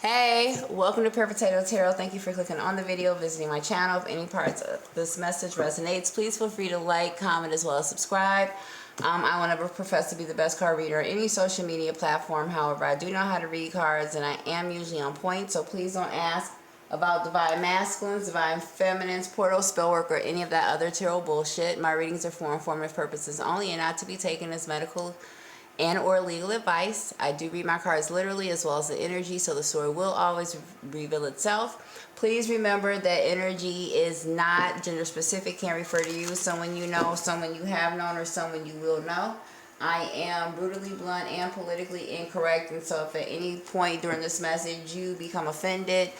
Hey, welcome to Pure Potato Tarot. Thank you for clicking on the video, visiting my channel. If any parts of this message resonates, please feel free to like, comment, as well as subscribe. I will never profess to be the best card reader on any social media platform. However, I do know how to read cards, and I am usually on point, so please don't ask about divine masculines, divine feminines, portal, spell work, or any of that other tarot bullshit. My readings are for informative purposes only and not to be taken as medical and or legal advice. I do read my cards literally as well as the energy, so the story will always reveal itself. Please remember that energy is not gender specific, can refer to you, someone you know, someone you have known, or someone you will know. I am brutally blunt and politically incorrect, and so if at any point during this message you become offended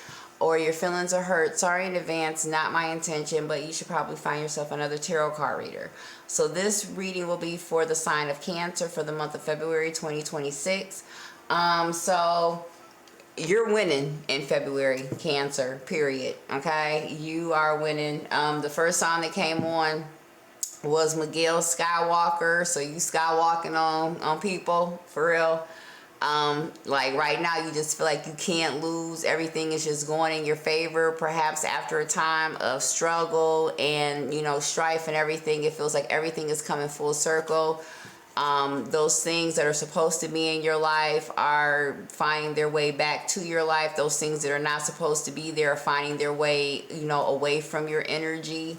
or your feelings are hurt, sorry in advance, not my intention, but you should probably find yourself another tarot card reader. So this reading will be for the sign of Cancer for the month of February 2026. So you're winning in February, Cancer, period. Okay, you are winning. The first song that came on was Miguel Skywalker, so you skywalking on people for real. Like right now you just feel like you can't lose, everything is just going in your favor. Perhaps after a time of struggle and strife and everything, it feels like everything is coming full circle. Those things that are supposed to be in your life are finding their way back to your life. Those things that are not supposed to be there are finding their way away from your energy.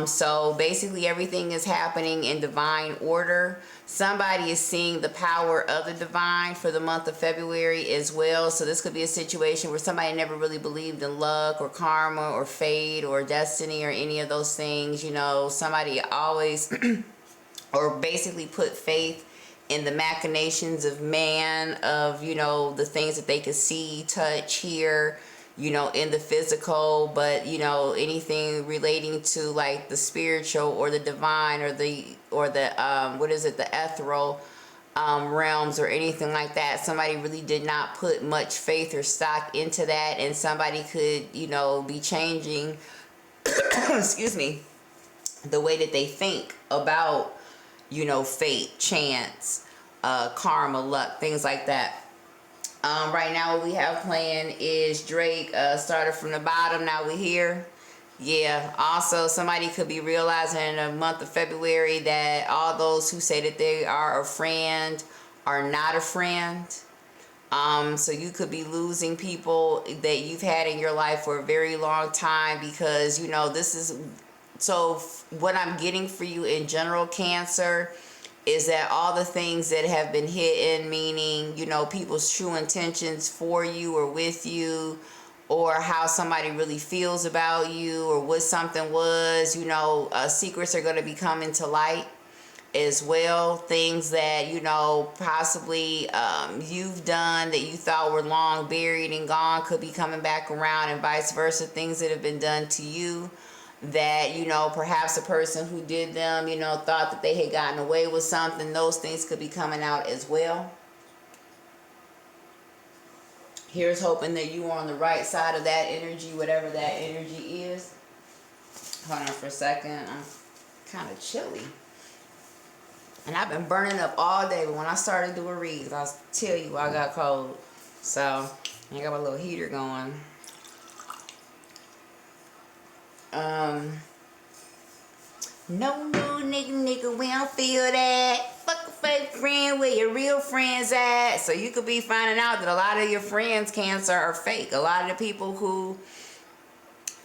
So basically everything is happening in divine order. Somebody is seeing the power of the divine for the month of February as well. So this could be a situation where somebody never really believed in luck or karma or fate or destiny or any of those things. Somebody always or basically put faith in the machinations of man, of the things that they could see, touch, hear, in the physical, but anything relating to like the spiritual or the divine or the the ethereal realms or anything like that. Somebody really did not put much faith or stock into that, and somebody could be changing excuse me, the way that they think about fate, chance, karma, luck, things like that. Right now what we have playing is Drake, started from the bottom, now we're here. Yeah, also somebody could be realizing in the month of February that all those who say that they are a friend are not a friend. So you could be losing people that you've had in your life for a very long time, because this is, so what I'm getting for you in general, Cancer, is that all the things that have been hidden, meaning, people's true intentions for you or with you, or how somebody really feels about you, or what something was, secrets are going to be coming to light as well. Things that, possibly you've done that you thought were long buried and gone could be coming back around, and vice versa. Things that have been done to you that perhaps the person who did them thought that they had gotten away with something, those things could be coming out as well. Here's hoping that you are on the right side of that energy, whatever that energy is. Hold on for a second, I'm kind of chilly and I've been burning up all day, but when I started doing reads, I'll tell you I got cold, so I got my little heater going. No, nigga, we don't feel that. Fuck a fake friend, where your real friends at? So you could be finding out that a lot of your friends, Cancer, are fake. A lot of the people who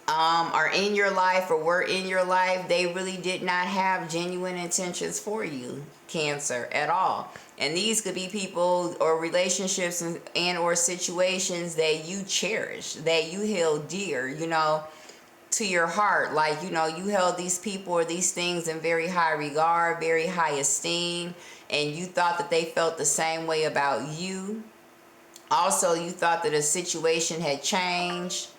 are in your life or were in your life, they really did not have genuine intentions for you, Cancer, at all. And these could be people or relationships and or situations that you cherish, that you held dear, to your heart. Like, you held these people or these things in very high regard, very high esteem, and you thought that they felt the same way about you. Also, you thought that a situation had changed.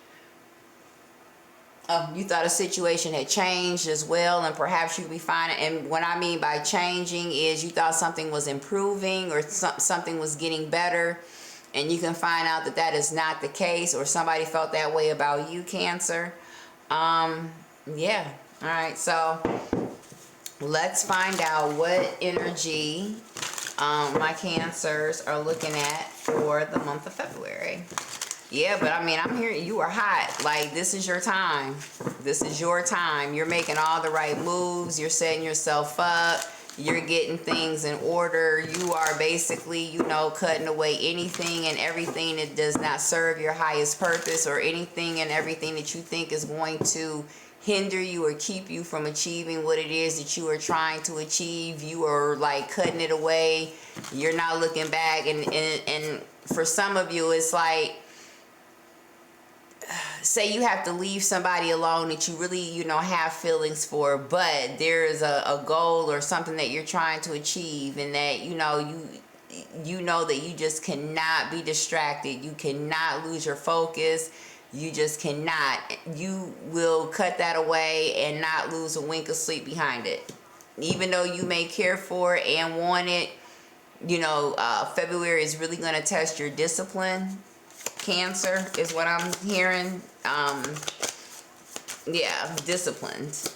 You thought a situation had changed as well, and perhaps you could be finding, and what I mean by changing is you thought something was improving or something was getting better, and you can find out that that is not the case, or somebody felt that way about you, Cancer. Yeah. All right. So let's find out what energy my Cancers are looking at for the month of February. Yeah, but I mean, I'm hearing you are hot. Like, this is your time. This is your time. You're making all the right moves. You're setting yourself up. You're getting things in order. You are basically, you know, cutting away anything and everything that does not serve your highest purpose, or anything and everything that you think is going to hinder you or keep you from achieving what it is that you are trying to achieve. You are like cutting it away. You're not looking back. And for some of you, it's like, say you have to leave somebody alone that you really, you know, have feelings for, but there is a goal or something that you're trying to achieve, and that, you know, you know that you just cannot be distracted. You cannot lose your focus. You just cannot. You will cut that away and not lose a wink of sleep behind it. Even though you may care for it and want it, you know, February is really going to test your discipline. Cancer is what I'm hearing. Yeah, disciplined.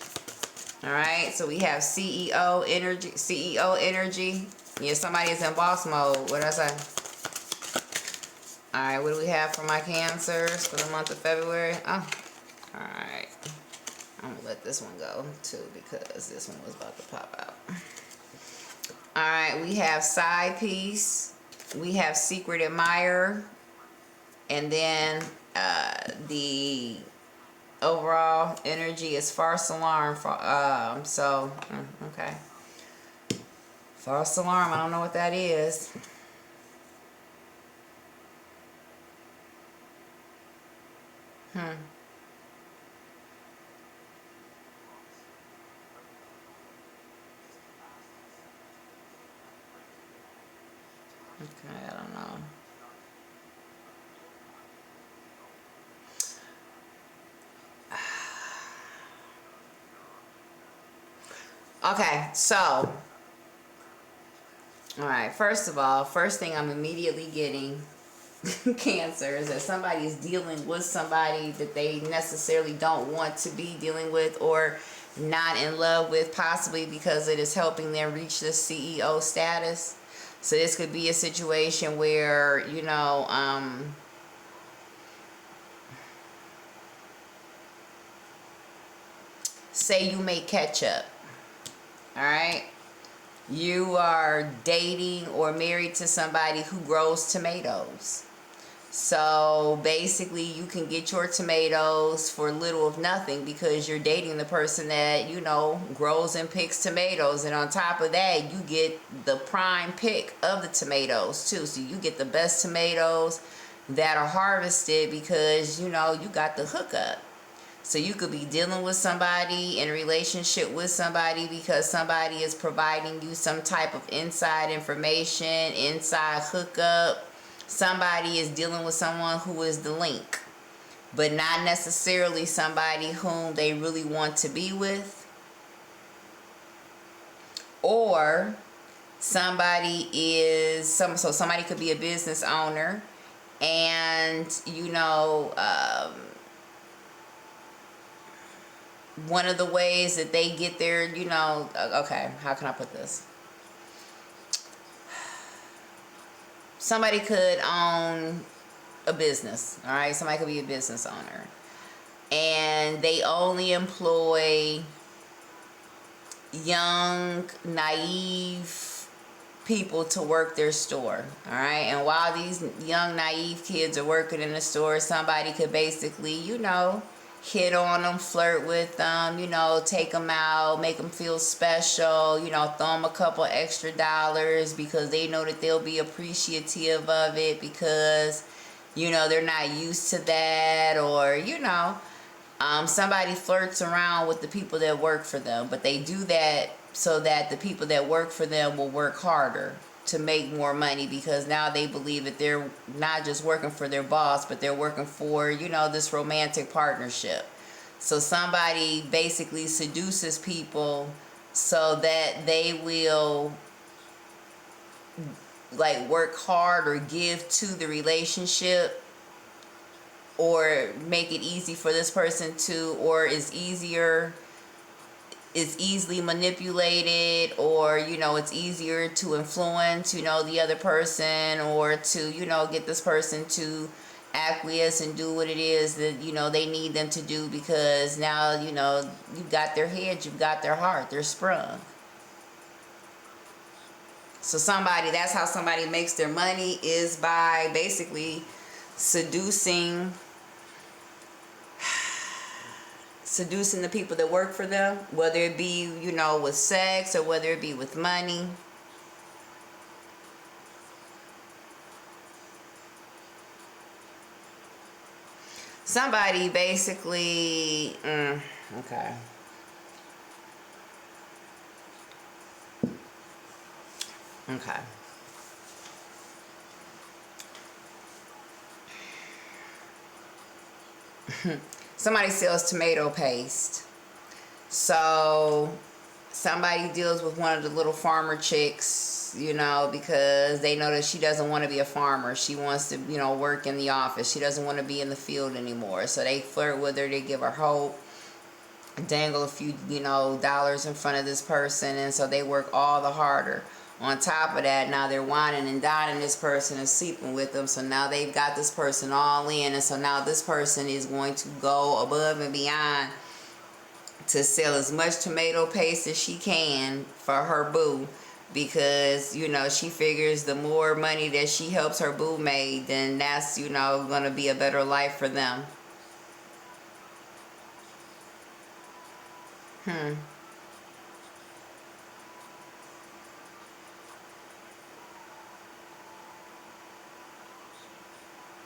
All right, so we have CEO energy. CEO energy. Yeah, somebody is in boss mode. What did I say? All right, what do we have for my Cancers for the month of February? Oh, all right. I'm gonna let this one go too, because this one was about to pop out. All right, we have side piece. We have secret admirer. And then the overall energy is false alarm. Okay. False alarm, I don't know what that is. Okay, I don't know. Okay, so, all right, first of all, first thing I'm immediately getting, Cancer, is that somebody is dealing with somebody that they necessarily don't want to be dealing with, or not in love with, possibly because it is helping them reach the CEO status. So this could be a situation where, you know, say you make ketchup. All right, you are dating or married to somebody who grows tomatoes. So basically, you can get your tomatoes for little of nothing, because you're dating the person that, you know, grows and picks tomatoes. And on top of that, you get the prime pick of the tomatoes too. So you get the best tomatoes that are harvested, because, you know, you got the hookup. So you could be dealing with somebody, in a relationship with somebody, because somebody is providing you some type of inside information, inside hookup. Somebody is dealing with someone who is the link, but not necessarily somebody whom they really want to be with. Or somebody is, so somebody could be a business owner, and, you know, one of the ways that they get there, you know, okay, how can I put this? Somebody could own a business, all right? Somebody could be a business owner, and they only employ young, naive people to work their store, all right? And while these young, naive kids are working in the store, somebody could basically, you know, hit on them, flirt with them, you know, take them out, make them feel special, you know, throw them a couple extra dollars, because they know that they'll be appreciative of it, because, you know, they're not used to that. Or, you know, somebody flirts around with the people that work for them, but they do that so that the people that work for them will work harder to make more money, because now they believe that they're not just working for their boss, but they're working for, you know, this romantic partnership. So somebody basically seduces people so that they will like work hard or give to the relationship, or make it easy for this person to, or is easily manipulated, or, you know, it's easier to influence, you know, the other person, or to, you know, get this person to acquiesce and do what it is that, you know, they need them to do, because now, you know, you've got their head, you've got their heart, they're sprung. So somebody, that's how somebody makes their money, is by basically seducing the people that work for them, whether it be, you know, with sex or whether it be with money. Somebody basically, okay. Okay. Somebody sells tomato paste. So somebody deals with one of the little farmer chicks, you know, because they know that she doesn't want to be a farmer. She wants to, you know, work in the office. She doesn't want to be in the field anymore. So they flirt with her. They give her hope, dangle a few, you know, dollars in front of this person. And so they work all the harder. On top of that, now they're whining and dining this person and sleeping with them. So now they've got this person all in. And so now this person is going to go above and beyond to sell as much tomato paste as she can for her boo, because, you know, she figures the more money that she helps her boo make, then that's, you know, going to be a better life for them. Hmm.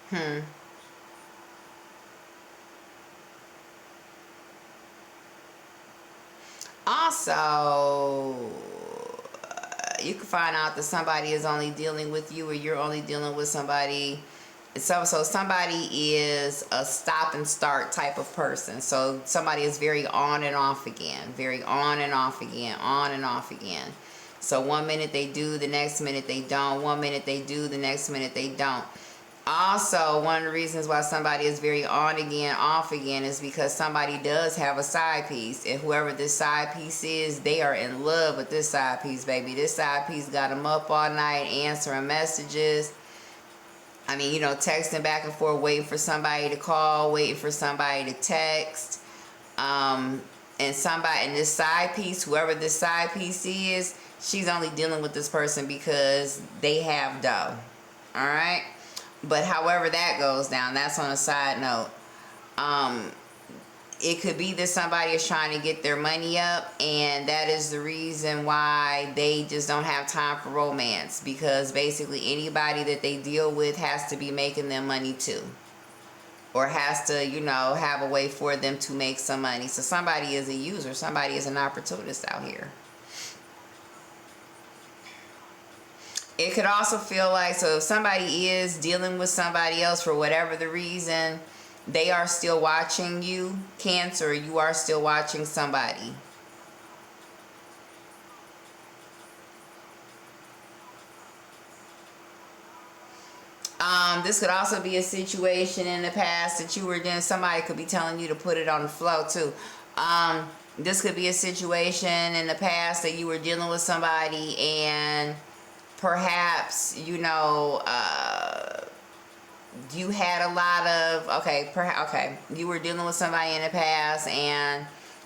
Hmm. Also, you can find out that somebody is only dealing with you, or you're only dealing with somebody. So somebody is a stop and start type of person. So somebody is very on and off again, very on and off again, on and off again. So one minute they do, the next minute they don't. One minute they do, the next minute they don't. Also, one of the reasons why somebody is very on again, off again, is because somebody does have a side piece. And whoever this side piece is, they are in love with this side piece, baby. This side piece got them up all night answering messages. I mean, you know, texting back and forth, waiting for somebody to call, waiting for somebody to text. And somebody, and this side piece, whoever this side piece is, she's only dealing with this person because they have dough. All right? But however that goes down, that's on a side note. It could be that somebody is trying to get their money up, and that is the reason why they just don't have time for romance, because basically anybody that they deal with has to be making them money too, or has to, you know, have a way for them to make some money. So somebody is a user, somebody is an opportunist out here. It could also feel like, so if somebody is dealing with somebody else for whatever the reason, they are still watching you. Cancer, you are still watching somebody. This could also be a situation in the past that you were doing. Somebody could be telling you to put it on the flow too. This could be a situation in the past that you were dealing with somebody, and perhaps, you know, you had a lot of, okay, you were dealing with somebody in the past and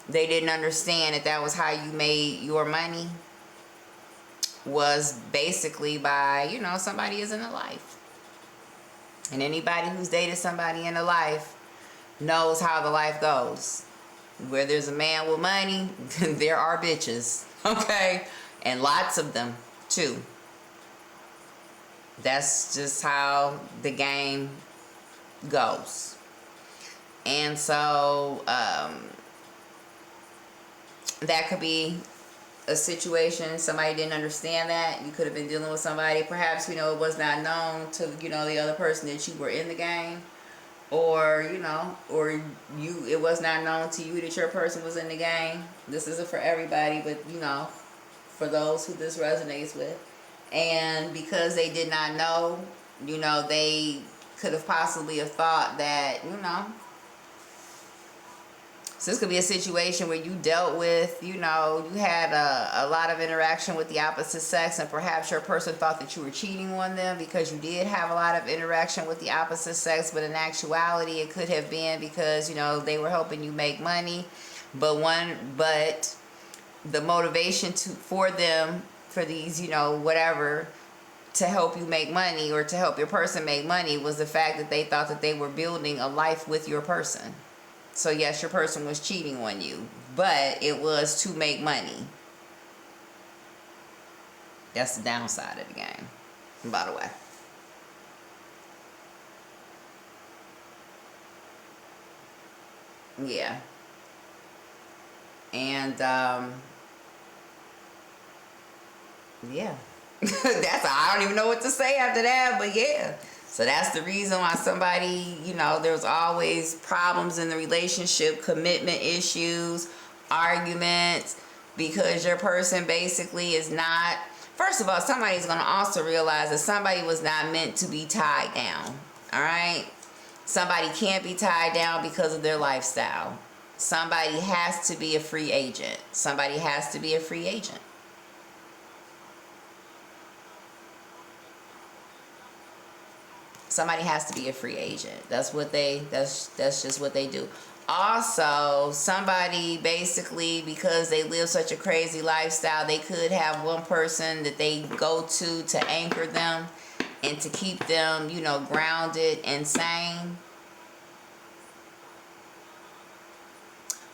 they didn't understand that was how you made your money, was basically by, you know, somebody is in a life. And anybody who's dated somebody in a life knows how the life goes. Where there's a man with money, there are bitches, okay? And lots of them too. That's just how the game goes. And so that could be a situation. Somebody didn't understand that. You could have been dealing with somebody. Perhaps, you know, it was not known to, you know, the other person that you were in the game. Or, you know, it was not known to you that your person was in the game. This isn't for everybody, but, you know, for those who this resonates with. And because they did not know, you know, they could have possibly have thought that, you know, So this could be a situation where you dealt with, you know, you had a lot of interaction with the opposite sex, and perhaps your person thought that you were cheating on them because you did have a lot of interaction with the opposite sex, but in actuality it could have been because, you know, they were helping you make money. But the motivation for them, for these, you know, whatever, to help you make money or to help your person make money was the fact that they thought that they were building a life with your person. So yes, your person was cheating on you, but it was to make money. That's the downside of the game, by the way. Yeah. And yeah. I don't even know what to say after that, but yeah. So that's the reason why somebody, you know, there's always problems in the relationship, commitment issues, arguments, because your person basically is not, first of all, somebody's going to also realize that somebody was not meant to be tied down. All right? Somebody can't be tied down because of their lifestyle. Somebody has to be a free agent. Somebody has to be a free agent. Somebody has to be a free agent. That's just what they do. Also, somebody basically, because they live such a crazy lifestyle, they could have one person that they go to anchor them and to keep them, you know, grounded and sane.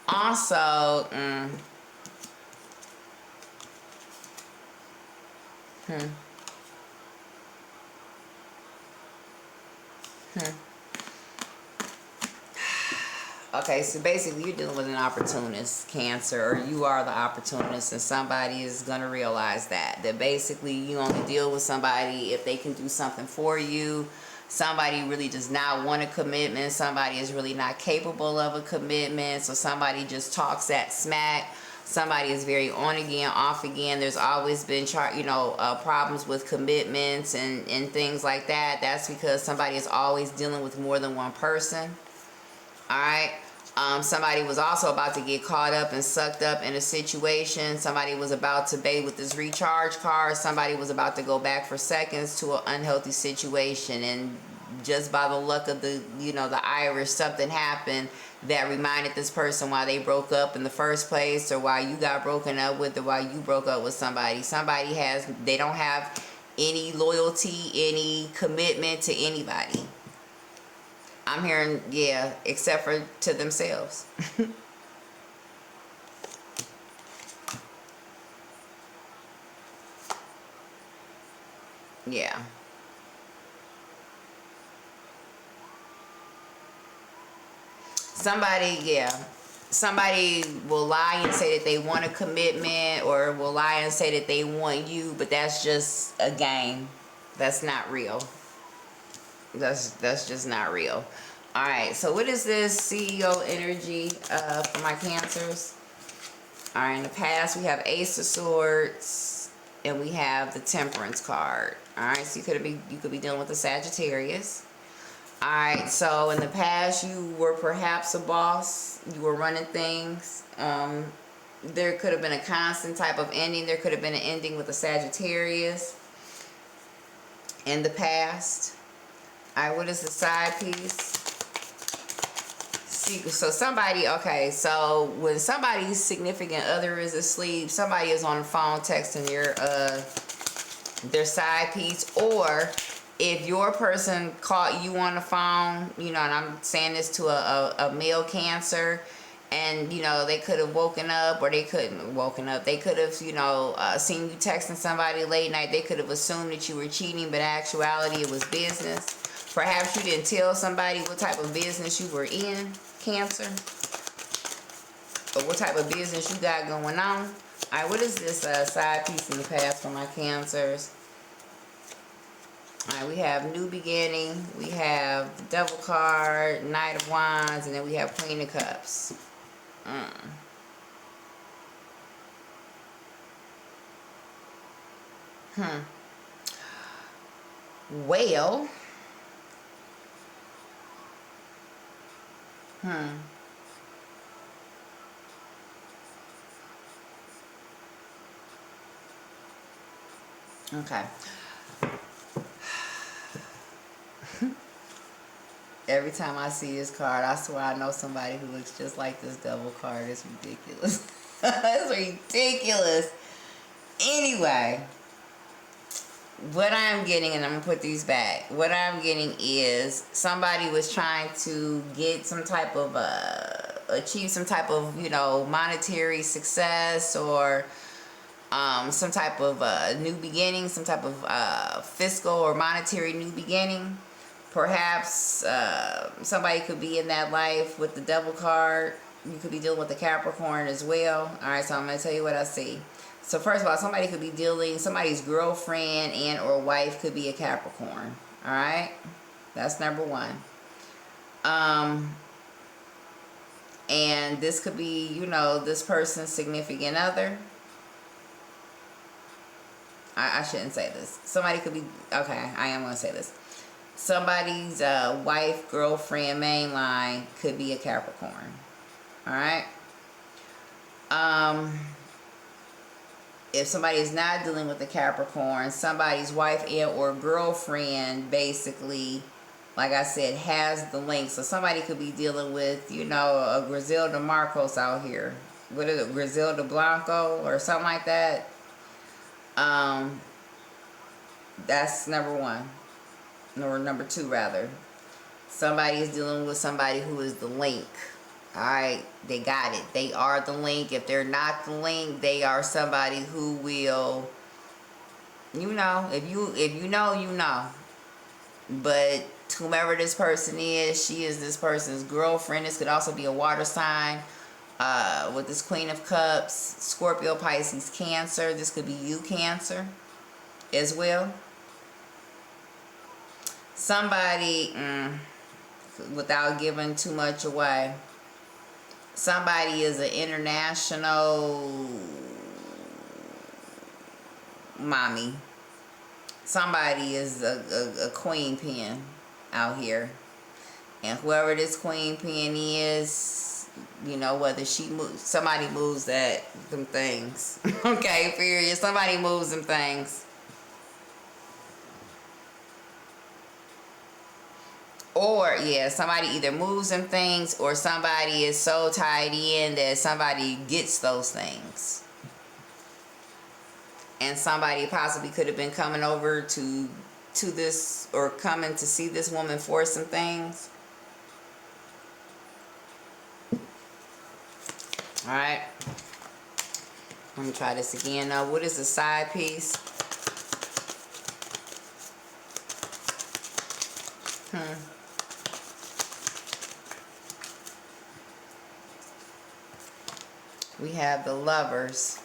Also, hmm. Okay, so basically you're dealing with an opportunist, Cancer, or you are the opportunist, and somebody is going to realize that basically you only deal with somebody if they can do something for you. Somebody really does not want a commitment. Somebody is really not capable of a commitment. So somebody just talks that smack. Somebody is very on again, off again. There's always been problems with commitments and things like that. That's because somebody is always dealing with more than one person. All right. Somebody was also about to get caught up and sucked up in a situation. Somebody was about to bait with this recharge card. Somebody was about to go back for seconds to an unhealthy situation. And just by the luck of the Irish, something happened that reminded this person why they broke up in the first place, or why you got broken up with, or why you broke up with somebody. They don't have any loyalty, any commitment to anybody. I'm hearing, yeah, except for to themselves. Yeah. Somebody will lie and say that they want a commitment, or will lie and say that they want you, but that's just a game. That's not real. That's just not real. All right, so what is this CEO energy for my Cancers? All right, in the past we have Ace of Swords and we have the Temperance card. All right, so you could be dealing with the Sagittarius. All right, so in the past you were perhaps a boss. You were running things. There could have been a constant type of ending. There could have been an ending with a Sagittarius in the past. All right, what is the side piece? So so when somebody's significant other is asleep, somebody is on the phone texting their side piece, or if your person caught you on the phone, and I'm saying this to a male Cancer, and they could have woken up, or they couldn't have woken up. They could have seen you texting somebody late night. They could have assumed that you were cheating, but in actuality it was business. Perhaps you didn't tell somebody what type of business you were in, Cancer, or what type of business you got going on. All right, what is this side piece in the past for my Cancers? All right, we have New Beginning, we have the Devil card, Knight of Wands, and then we have Queen of Cups. Well, Okay. Every time I see this card, I swear I know somebody who looks just like this double card. It's ridiculous. It's ridiculous. Anyway, what I'm getting, and I'm going to put these back. What I'm getting is somebody was trying to get some type of, achieve some type of, you know, monetary success or some type of new beginning, some type of fiscal or monetary new beginning. Perhaps somebody could be in that life with the devil card. You could be dealing with the Capricorn as well. All right, so I'm going to tell you what I see. So first of all, somebody could be dealing, somebody's girlfriend and or wife could be a Capricorn. All right, that's number one. And this could be, you know, this person's significant other. I shouldn't say this. Somebody could be, okay, I am going to say this. Somebody's wife, girlfriend, mainline could be a Capricorn. All right. If somebody is not dealing with a Capricorn, somebody's wife and or girlfriend basically, like I said, has the link. So somebody could be dealing with, you know, a Griselda Marcos out here. What is it? Griselda Blanco or something like that. That's number one. Or number two, rather. Somebody is dealing with somebody who is the link. Alright, they got it. They are the link. If they're not the link, they are somebody who will, you know, if you know, you know. But whomever this person is, she is this person's girlfriend. This could also be a water sign. With this Queen of Cups, Scorpio, Pisces, Cancer. This could be you, Cancer, as well. Somebody, without giving too much away, somebody is an international mommy. Somebody is a queen pin out here. And whoever this queen pin is, you know, whether she moves, somebody moves them things. Okay, period. Somebody moves them things. Or, yeah, somebody either moves them things or somebody is so tied in that somebody gets those things. And somebody possibly could have been coming over to this, or coming to see this woman for some things. Alright. Let me try this again. Now, what is the side piece? We have the Lovers.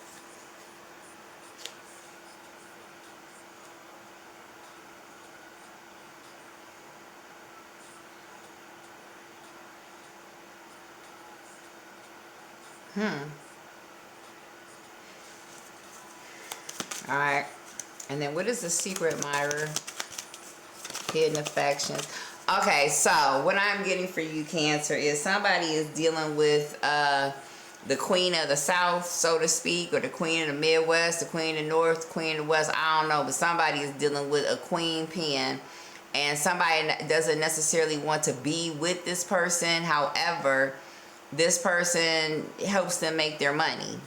Alright. And then what is the Secret Admirer? Hidden Affections. Okay, so what I'm getting for you, Cancer, is somebody is dealing with the Queen of the South, so to speak, or the Queen of the Midwest, the Queen of the North, the Queen of the West, I don't know, but somebody is dealing with a queen pin, and somebody doesn't necessarily want to be with this person. However, this person helps them make their money.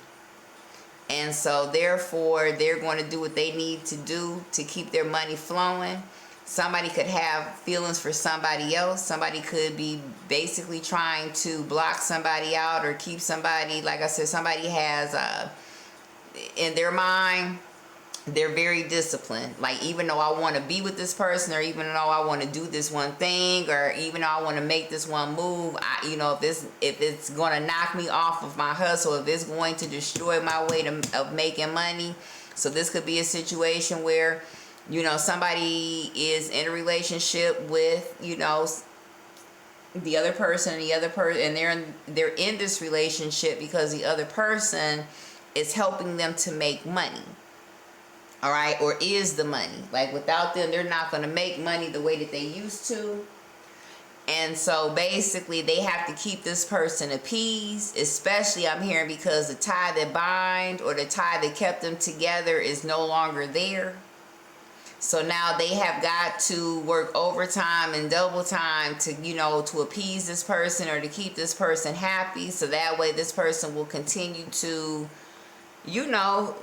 And so therefore, they're going to do what they need to do to keep their money flowing. Somebody could have feelings for somebody else. Somebody could be basically trying to block somebody out or keep somebody, like I said, somebody has, in their mind, they're very disciplined. Like, even though I want to be with this person, or even though I want to do this one thing, or even though I want to make this one move, you know, if it's going to knock me off of my hustle, if it's going to destroy my way of making money. So this could be a situation where, you know, somebody is in a relationship with, you know, the other person, and they're in this relationship because the other person is helping them to make money. All right, or is the money. Like, without them, they're not going to make money the way that they used to. And so basically they have to keep this person appeased, especially, I'm hearing, because the tie that bind, or the tie that kept them together, is no longer there. So now they have got to work overtime and double time to, you know, to appease this person or to keep this person happy. So that way this person will continue to, you know,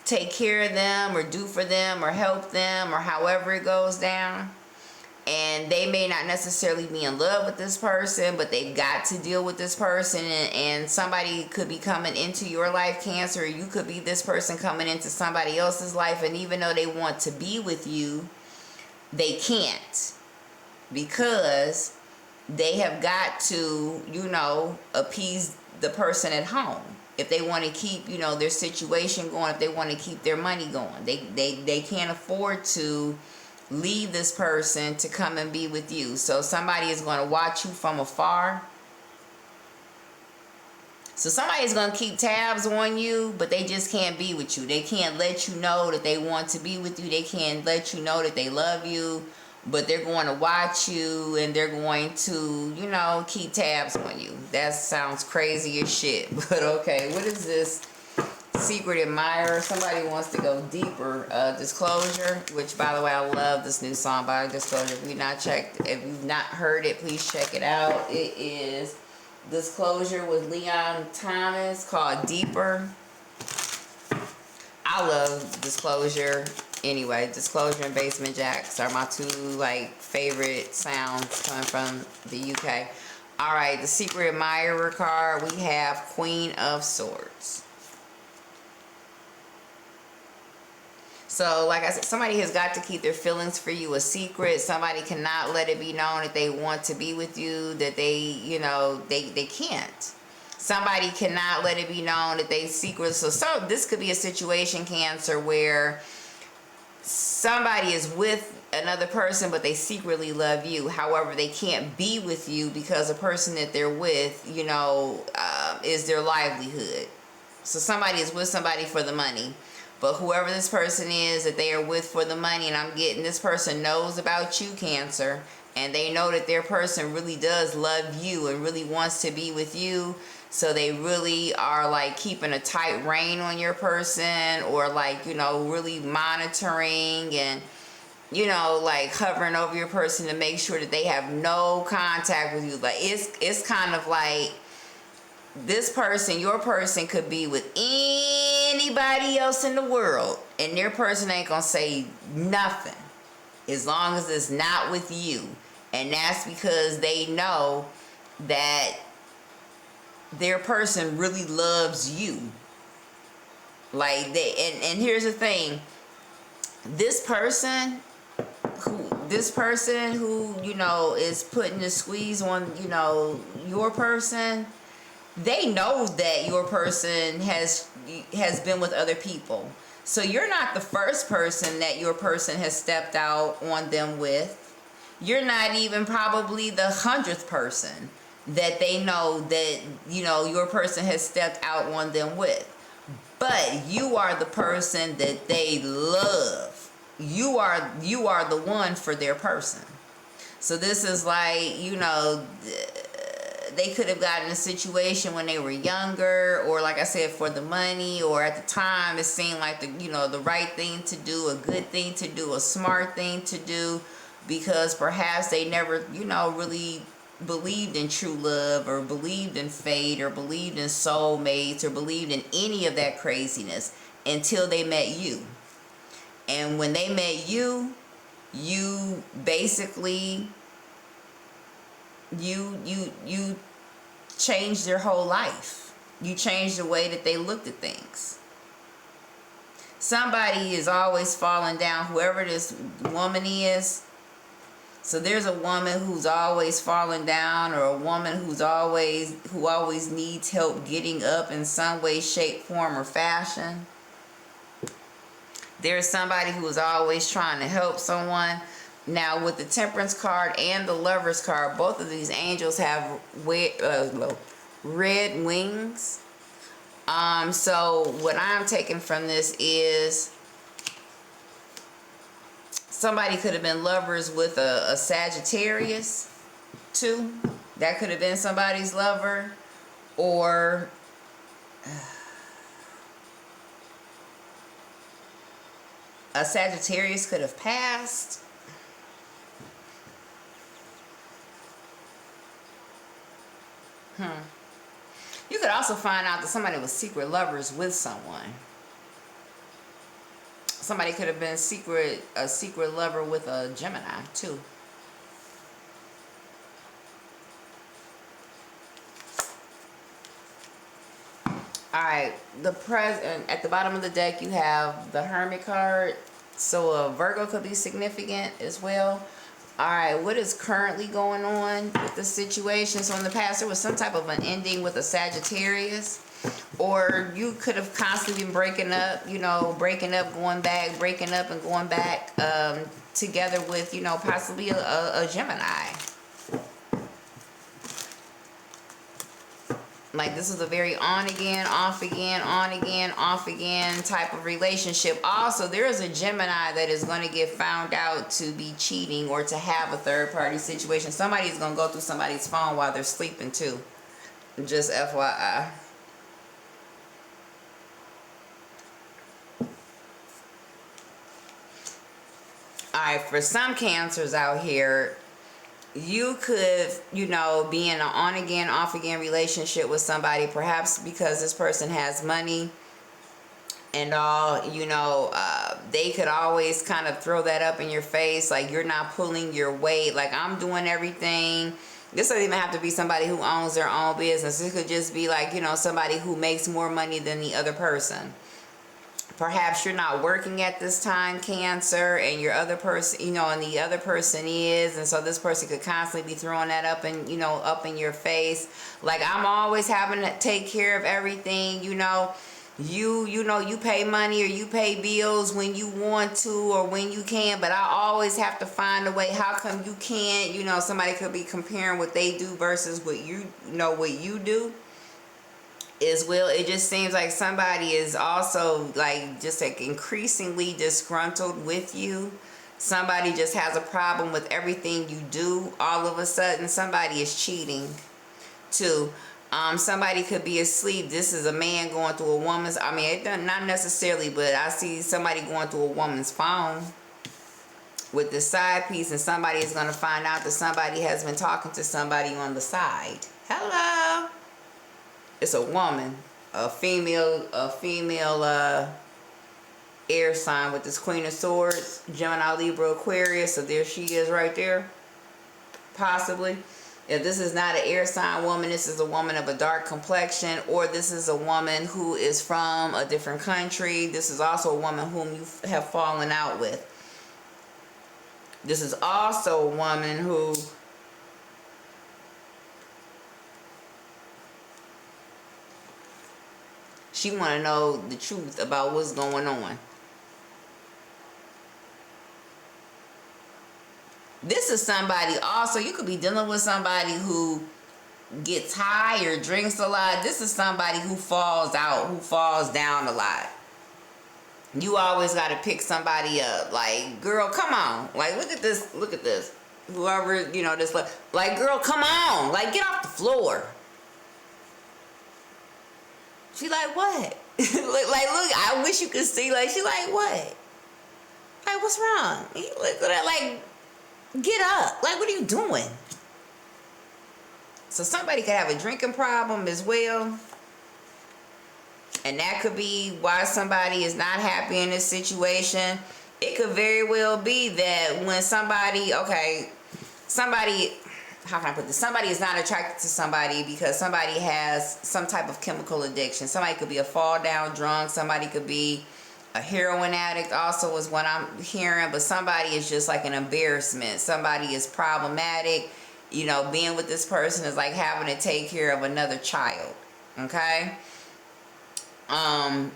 take care of them or do for them or help them or however it goes down. And they may not necessarily be in love with this person, but they've got to deal with this person. And somebody could be coming into your life, Cancer, or you could be this person coming into somebody else's life. And even though they want to be with you, they can't, because they have got to, you know, appease the person at home. If they want to keep, you know, their situation going, if they want to keep their money going, they can't afford to leave this person to come and be with you. So somebody is going to watch you from afar. So somebody is going to keep tabs on you, but they just can't be with you. They can't let you know that they want to be with you. They can't let you know that they love you, but they're going to watch you and they're going to, you know, keep tabs on you. That sounds crazy as shit, but okay. What is this? Secret Admirer. Somebody wants to go deeper. Disclosure, which by the way, I love this new song by Disclosure. If you've not heard it, please check it out. It is Disclosure with Leon Thomas, called Deeper. I love Disclosure. Anyway, Disclosure and Basement Jacks are my two favorite sounds coming from the UK. All right, the Secret Admirer card, we have Queen of Swords. So, like I said, somebody has got to keep their feelings for you a secret. Somebody cannot let it be known that they want to be with you, that they, you know, they can't. Somebody cannot let it be known that they secret. So this could be a situation, Cancer, where somebody is with another person, but they secretly love you. However, they can't be with you because the person that they're with, you know, is their livelihood. So somebody is with somebody for the money. But whoever this person is that they are with for the money, and I'm getting this person knows about you, Cancer, and they know that their person really does love you and really wants to be with you. So they really are keeping a tight rein on your person, or you know, really monitoring and, you know, hovering over your person to make sure that they have no contact with you. It's kind of like this person, your person, could be with anybody else in the world, and their person ain't gonna say nothing as long as it's not with you. And that's because they know that their person really loves you. And here's the thing, this person who, you know, is putting the squeeze on, you know, your person, they know that your person has been with other people. So you're not the first person that your person has stepped out on them with. You're not even probably the 100th person that they know that, you know, your person has stepped out on them with. But you are the person that they love. You are the one for their person. So this is you know, they could have gotten a situation when they were younger, or like I said, for the money, or at the time it seemed like the right thing to do, a good thing to do, a smart thing to do, because perhaps they never, you know, really believed in true love, or believed in fate, or believed in soulmates, or believed in any of that craziness until they met you. And when they met you, you basically you changed their whole life. You changed the way that they looked at things. Somebody is always falling down, whoever this woman is. So there's a woman who's always falling down, or a woman who always needs help getting up in some way, shape, form, or fashion. There's somebody who is always trying to help someone. Now, with the Temperance card and the Lovers card, both of these angels have red wings. So what I'm taking from this is somebody could have been lovers with a Sagittarius too. That could have been somebody's lover. Or A Sagittarius could have passed. You could also find out that somebody was secret lovers with someone. Somebody could have been a secret lover with a Gemini too. All right, the present at the bottom of the deck you have the Hermit card. So a Virgo could be significant as well. All right, what is currently going on with the situation? So in the past, there was some type of an ending with a Sagittarius, or you could have constantly been breaking up, you know, breaking up, going back, breaking up and going back together with, you know, possibly a Gemini. Like this is a very on again, off again, on again, off again type of relationship. Also, there is a Gemini that is going to get found out to be cheating or to have a third party situation. Somebody's going to go through somebody's phone while they're sleeping too. Just FYI. Alright, for some Cancers out here, you could, you know, be in an on again, off again relationship with somebody, perhaps because this person has money and all, you know, they could always kind of throw that up in your face, like you're not pulling your weight, like I'm doing everything. This doesn't even have to be somebody who owns their own business. It could just be like, you know, somebody who makes more money than the other person. Perhaps you're not working at this time, Cancer, and your other person, you know, and the other person is, and so this person could constantly be throwing that up and, you know, up in your face. Like, I'm always having to take care of everything, you know. You know, you pay money or you pay bills when you want to or when you can, but I always have to find a way. How come you can't? You know, somebody could be comparing what they do versus what you know, what you do. As well, it just seems like somebody is also like just like increasingly disgruntled with you. Somebody just has a problem with everything you do. All of a sudden somebody is cheating too. Somebody could be asleep. This is a man going through a woman's, I mean, not necessarily, but I see somebody going through a woman's phone with the side piece, and somebody is going to find out that somebody has been talking to somebody on the side. Hello. It's a woman, a female air sign with this Queen of Swords, Gemini, Libra, Aquarius. So there she is right there, possibly. If this is not an air sign woman, this is a woman of a dark complexion, or this is a woman who is from a different country. This is also a woman whom you have fallen out with. This is also a woman who she want to know the truth about what's going on. This is somebody also, you could be dealing with somebody who gets high or drinks a lot. This is somebody who falls out, who falls down a lot. You always got to pick somebody up. Like, girl, come on. Like, look at this. Look at this. Whoever, you know, this, like, girl, come on. Like, get off the floor. She like, what? Look, I wish you could see. Like, she like, what? Like, what's wrong? Look at that, like, get up. Like, what are you doing? So somebody could have a drinking problem as well. And that could be why somebody is not happy in this situation. It could very well be that when somebody, okay, somebody, how can I put this? Somebody is not attracted to somebody because somebody has some type of chemical addiction. Somebody could be a fall down drunk. Somebody could be a heroin addict also is what I'm hearing. But somebody is just like an embarrassment. Somebody is problematic. You know, being with this person is like having to take care of another child. Okay? And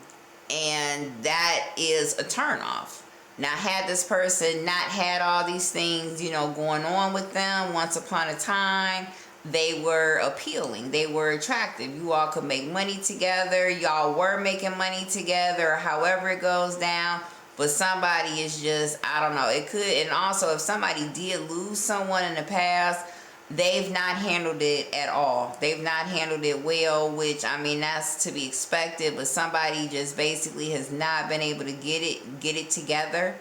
that is a turnoff. Now, had this person not had all these things, you know, going on with them, once upon a time, they were appealing. They were attractive. You all could make money together. Y'all were making money together, however it goes down. But somebody is just, I don't know, it could. And also, if somebody did lose someone in the past, they've not handled it at all. They've not handled it well, which, I mean, that's to be expected, but somebody just basically has not been able to get it together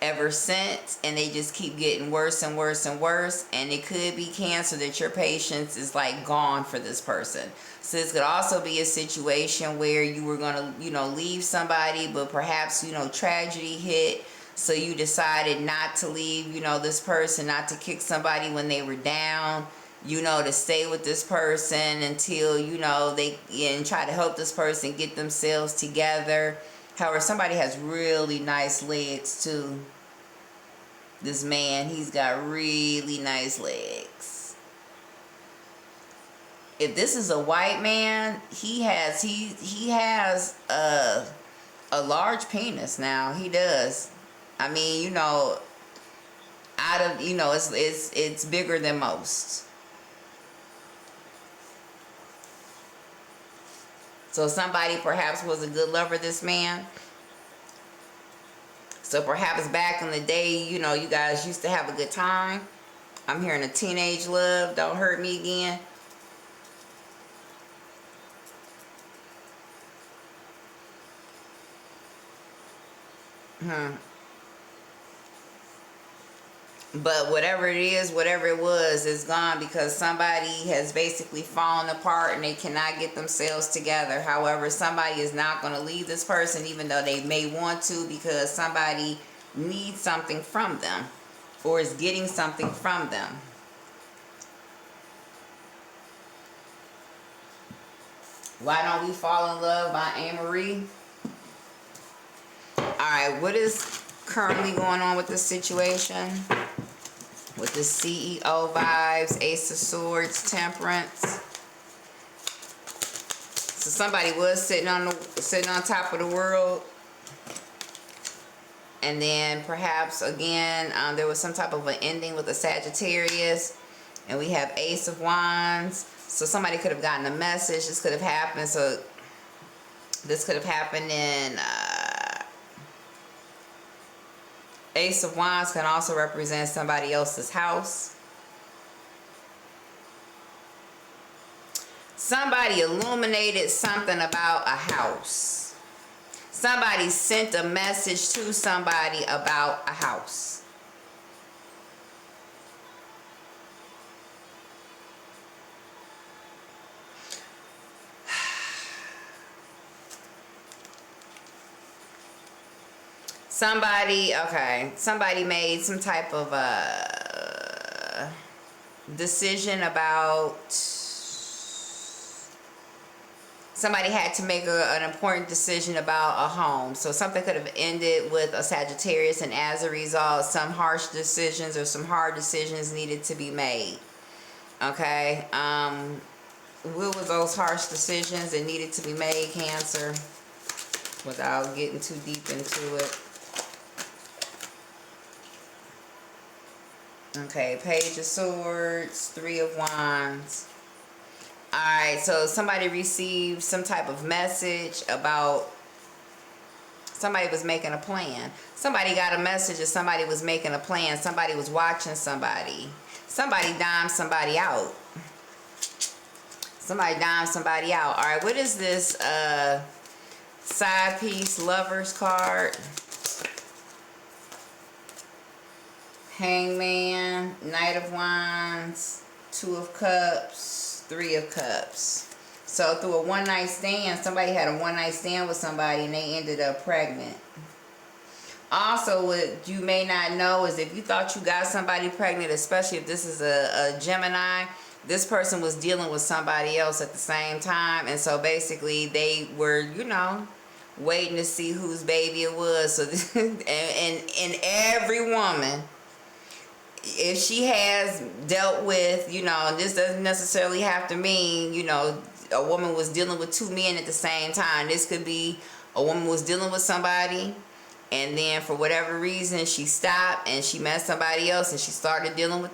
ever since, and they just keep getting worse and worse and worse. And it could be cancer that your patience is like gone for this person. So this could also be a situation where you were going to, you know, leave somebody, but perhaps, you know, tragedy hit. So you decided not to leave, you know, this person, not to kick somebody when they were down, you know, to stay with this person until, you know, and try to help this person get themselves together. However, somebody has really nice legs too. This man, he's got really nice legs. If this is a white man, he has a large penis now. He does. I mean, you know, you know, it's bigger than most. So somebody perhaps was a good lover, this man. So perhaps back in the day, you know, you guys used to have a good time. I'm hearing a teenage love. Don't hurt me again. But whatever it is, whatever it was, is gone because somebody has basically fallen apart and they cannot get themselves together. However, somebody is not going to leave this person even though they may want to, because somebody needs something from them or is getting something from them. Why Don't We Fall in Love by Anne-Marie. Alright, what is currently going on with this situation? With the CEO vibes, Ace of Swords, Temperance. So somebody was sitting on top of the world, and then perhaps again there was some type of an ending with a Sagittarius, and we have Ace of Wands. So somebody could have gotten a message. This could have happened. So this could have happened in. Ace of Wands can also represent somebody else's house. Somebody illuminated something about a house. Somebody sent a message to somebody about a house. Somebody made some type of decision about, somebody had to make an important decision about a home. So something could have ended with a Sagittarius, and as a result, some harsh decisions or some hard decisions needed to be made. Okay, what were those harsh decisions that needed to be made, Cancer? Without getting too deep into it. Okay, Page of Swords, Three of Wands. Alright, so somebody received some type of message about, somebody was making a plan. Somebody got a message that somebody was making a plan. Somebody was watching somebody. Somebody dimed somebody out. Somebody dimed somebody out. Alright, what is this side piece Lovers card? Hangman, Knight of Wands, Two of Cups, Three of Cups. So through a one-night stand, somebody had a one-night stand with somebody and they ended up pregnant. Also, what you may not know is if you thought you got somebody pregnant, especially if this is a Gemini, this person was dealing with somebody else at the same time. And so basically they were, you know, waiting to see whose baby it was. So this, and every woman, if she has dealt with, you know, this doesn't necessarily have to mean, you know, a woman was dealing with two men at the same time. This could be a woman was dealing with somebody, and then for whatever reason she stopped and she met somebody else and she started dealing with that